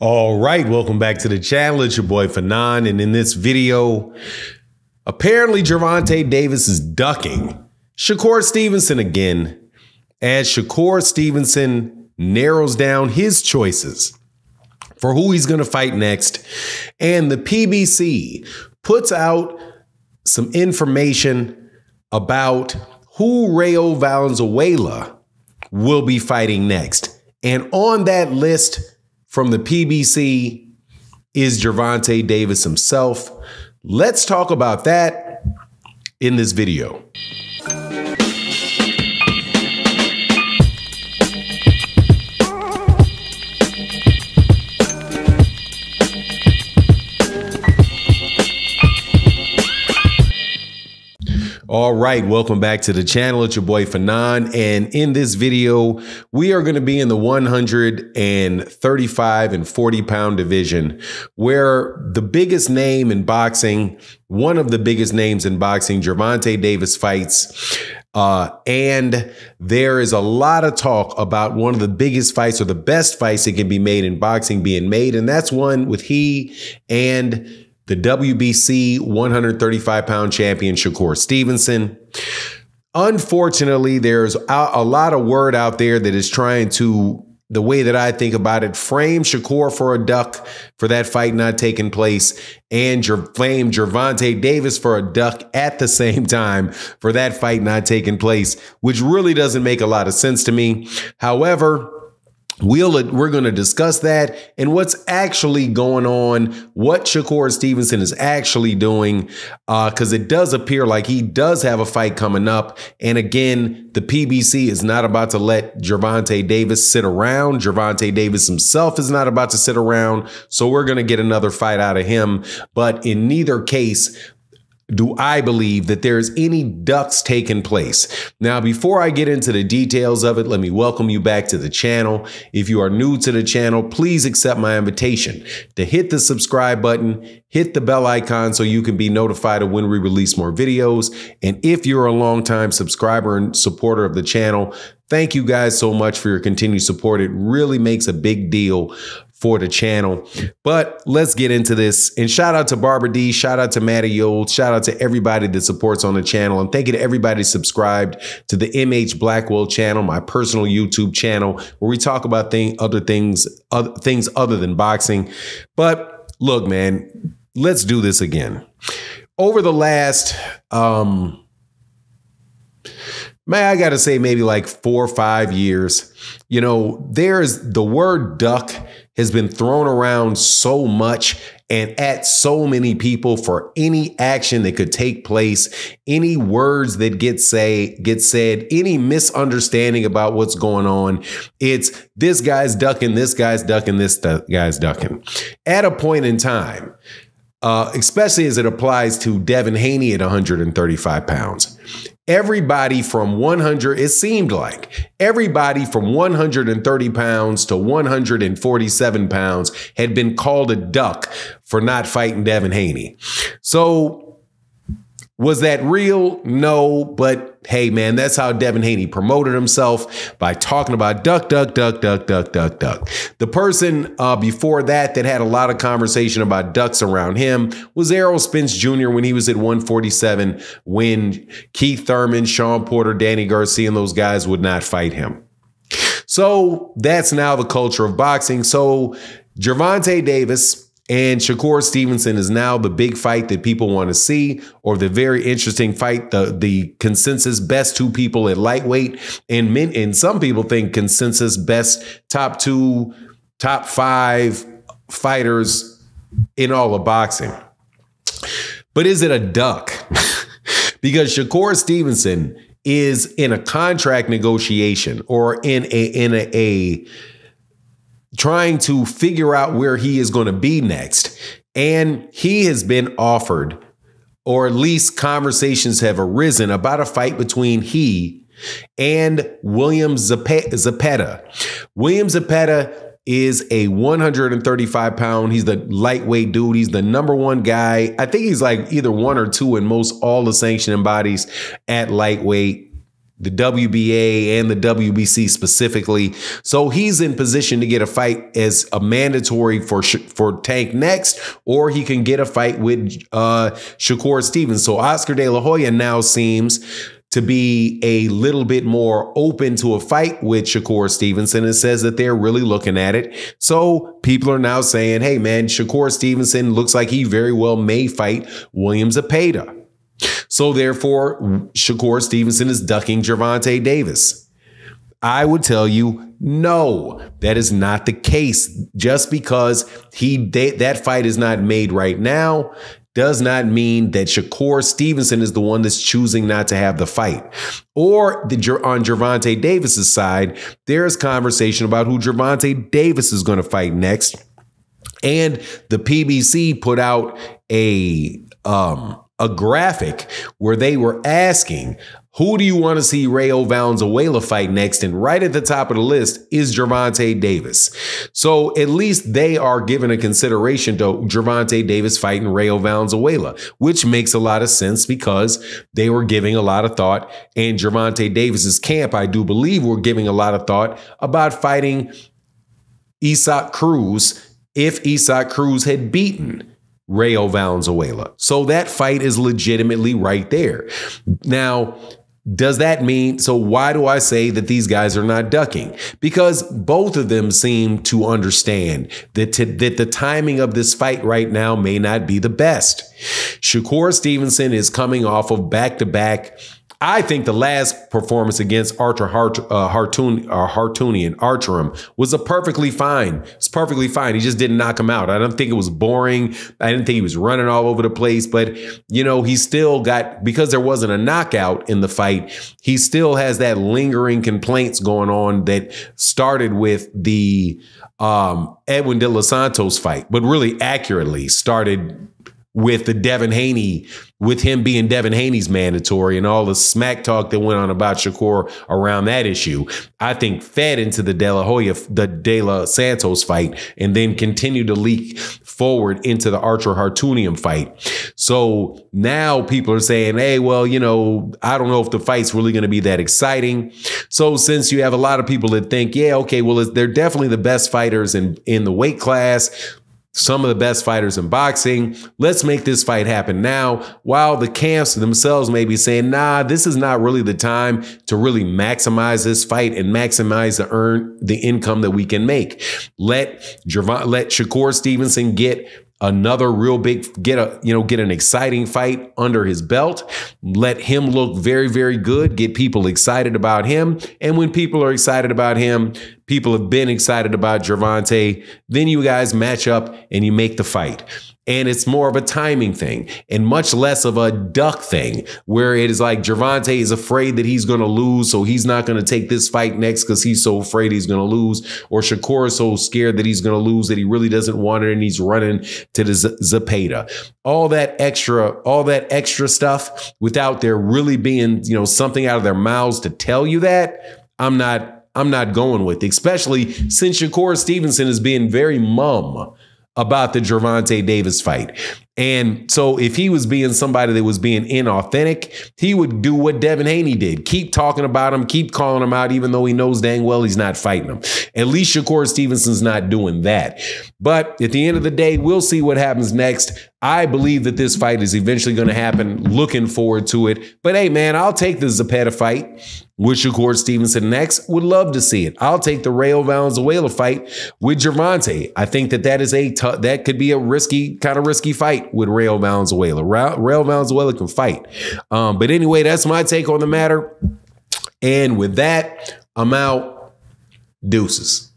All right, welcome back to the channel. It's your boy Fanon, and in this video, apparently Gervonta Davis is ducking Shakur Stevenson again, as Shakur Stevenson narrows down his choices for who he's going to fight next, and the PBC puts out some information about who Rayo Valenzuela will be fighting next, and on that list from the PBC is Gervonta Davis himself. Let's talk about that in this video. All right, welcome back to the channel. It's your boy Fanon, and in this video, we are going to be in the 135 and 40 pound division, where the biggest name in boxing, one of the biggest names in boxing, Gervonta Davis fights. And there is a lot of talk about one of the biggest fights or the best fights that can be made in boxing being made, and that's one with he and the WBC 135 pound champion, Shakur Stevenson. Unfortunately, there's a lot of word out there that is trying to, the way that I think about it, frame Shakur for a duck for that fight not taking place, and frame Gervonta Davis for a duck at the same time for that fight not taking place, which really doesn't make a lot of sense to me. However, we're going to discuss that and what's actually going on, what Shakur Stevenson is actually doing, because it does appear like he does have a fight coming up. And again, the PBC is not about to let Gervonta Davis sit around. Gervonta Davis himself is not about to sit around. So we're going to get another fight out of him. But in neither case do I believe that there's any ducks taking place. Now, before I get into the details of it, let me welcome you back to the channel. If you are new to the channel, please accept my invitation to hit the subscribe button, hit the bell icon so you can be notified of when we release more videos. And if you're a longtime subscriber and supporter of the channel, thank you guys so much for your continued support. It really makes a big deal for the channel. But let's get into this. And shout out to Barbara D, shout out to Maddie Old, shout out to everybody that supports on the channel. And thank you to everybody subscribed to the MH Blackwell channel, my personal YouTube channel, where we talk about other things other than boxing. But look, man, let's do this again. Over the last, man, I got to say maybe like 4 or 5 years, you know, there's the word duck has been thrown around so much and at so many people for any action that could take place, any words that get said, any misunderstanding about what's going on. It's this guy's ducking, this guy's ducking, this guy's ducking. At a point in time, especially as it applies to Devin Haney at 135 pounds. Everybody from 100, it seemed like everybody from 130 pounds to 147 pounds had been called a duck for not fighting Devin Haney. So was that real? No, but hey, man, that's how Devin Haney promoted himself, by talking about duck, duck, duck, duck, duck, duck, duck. The person before that had a lot of conversation about ducks around him was Errol Spence Jr. when he was at 147, when Keith Thurman, Sean Porter, Danny Garcia, and those guys would not fight him. So that's now the culture of boxing. So Gervonta Davis and Shakur Stevenson is now the big fight that people want to see, or the very interesting fight, the consensus best two people at lightweight, and some people think consensus best top 5 fighters in all of boxing. But is it a duck? Because Shakur Stevenson is in a contract negotiation, or in a trying to figure out where he is going to be next. And he has been offered, or at least conversations have arisen about a fight between he and William Zepeda. William Zepeda is a 135 pound. He's the lightweight dude. He's the #1 guy. I think he's like either 1 or 2 in most all the sanctioning bodies at lightweight. the WBA and the WBC specifically. So he's in position to get a fight as a mandatory for Tank next, or he can get a fight with Shakur Stevenson. So Oscar De La Hoya now seems to be a little bit more open to a fight with Shakur Stevenson and says that they're really looking at it. So people are now saying, hey, man, Shakur Stevenson looks like he very well may fight William Zepeda. So therefore, Shakur Stevenson is ducking Gervonta Davis. I would tell you, no, that is not the case. Just because that fight is not made right now does not mean that Shakur Stevenson is the one that's choosing not to have the fight. Or on Gervonta Davis's side, there's conversation about who Gervonta Davis is going to fight next. And the PBC put out a graphic where they were asking, who do you want to see Rayo Valenzuela fight next? And right at the top of the list is Gervonta Davis. So at least they are giving a consideration to Gervonta Davis fighting Rayo Valenzuela, which makes a lot of sense because they were giving a lot of thought. And Gervonta Davis's camp, I do believe, were giving a lot of thought about fighting Isaac Cruz if Isaac Cruz had beaten Rayo Valenzuela. So that fight is legitimately right there. Now, does that mean, so why do I say that these guys are not ducking? Because both of them seem to understand that the timing of this fight right now may not be the best. Shakur Stevenson is coming off of back-to-back. I think the last performance against Hartunian was perfectly fine. It's perfectly fine. He just didn't knock him out. I don't think it was boring. I didn't think he was running all over the place. But, you know, he still got, because there wasn't a knockout in the fight, he still has that lingering complaints going on that started with the Edwin De Los Santos fight, but really accurately started with the Devin Haney, with him being Devin Haney's mandatory and all the smack talk that went on about Shakur around that issue, I think fed into the De La Santos fight and then continued to leak forward into the Archer Hartunian fight. So now people are saying, hey, well, you know, I don't know if the fight's really going to be that exciting. So since you have a lot of people that think, yeah, okay, well, they're definitely the best fighters in the weight class, some of the best fighters in boxing, let's make this fight happen now, while the camps themselves may be saying, nah, this is not really the time to really maximize this fight and maximize the income that we can make. Let Shakur Stevenson get another real big, get an exciting fight under his belt. Let him look very, very good. Get people excited about him. And when people are excited about him, people have been excited about Gervonta, then you guys match up and you make the fight. And it's more of a timing thing and much less of a duck thing where it is like Gervonta is afraid that he's going to lose, so he's not going to take this fight next because he's so afraid he's going to lose, or Shakur is so scared that he's going to lose that he really doesn't want it and he's running to the Zepeda. All that extra stuff without there really being, you know, something out of their mouths to tell you that, I'm not going with, especially since Shakur Stevenson is being very mum about the Gervonta Davis fight. And so if he was being somebody that was being inauthentic, he would do what Devin Haney did. Keep talking about him, keep calling him out, even though he knows dang well he's not fighting him. At least Shakur Stevenson's not doing that. But at the end of the day, we'll see what happens next. I believe that this fight is eventually going to happen. Looking forward to it. But hey, man, I'll take the Zepeda fight with Shakur Stevenson next. Would love to see it. I'll take the Rayo Valenzuela fight with Gervonta. I think that is that could be a kind of risky fight with Rayo Valenzuela. Rayo Valenzuela can fight. But anyway, that's my take on the matter. And with that, I'm out. Deuces.